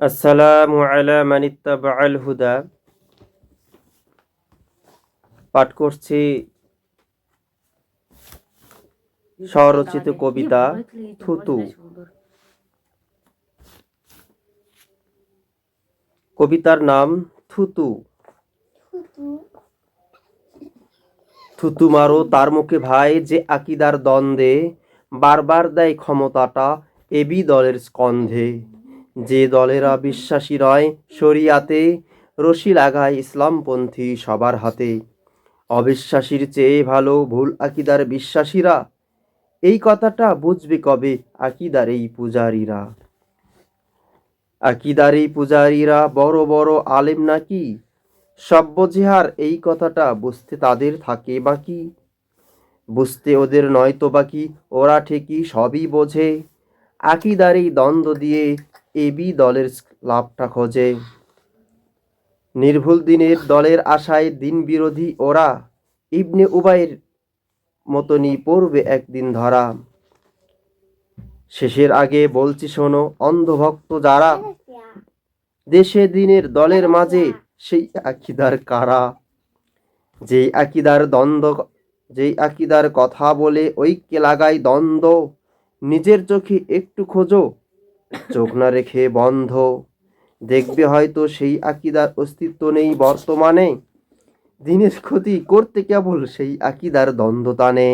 আসসালামু আলা মানিত্তাবাআল হুদা। পাঠ করছি স্বরচিত কবিতা থুতু। কবিতার নাম থুতু। থুতু মারো তার মুখে ভাই, যে আকিদার দ্বন্দ্বে বারবার দেয় ক্ষমতাটা এবি দলের স্কন্ধে। যে দলেরা বিশ্বাসী নয় শরিয়াতে, রশি লাগায় ইসলামপন্থী সবার হাতে। অবিশ্বাসীর চেয়ে ভালো ভুল আকিদার বিশ্বাসীরা, এই কথাটা বুঝবে কবে আকিদার এই পূজারীরা। আকিদার এই পূজারীরা বড় বড় আলেম নাকি, সব বোঝে এই কথাটা বুঝতে তাদের থাকে বাকি। বুঝতে ওদের নয়তো বাকি, ওরা ঠিকই সবই বোঝে। আকিদার এই দ্বন্দ্ব দিয়ে এবি দলের লাভটা খোঁজে। নির্ভুল দিনের দলের আশায় দিন বিরোধী ওরা, ইবনে উবাইয়ের মতনই পড়বে একদিন ধরা। শেষের আগে বলছি শোনো অন্ধভক্ত যারা, দেশে দিনের দলের মাঝে সেই আকিদার কারা। যেই আকিদার দ্বন্দ্ব, যেই আকিদার কথা বলে ঐক্যে লাগায় দ্বন্দ্ব, নিজের চোখে একটু খোঁজো, চোখ না রেখে বন্ধ। দেখবে হয়তো সেই আকিদার অস্তিত্ব নেই বর্তমানে, দিনের ক্ষতি করতে কেবল সেই আকিদার দ্বন্দ্ব টানে।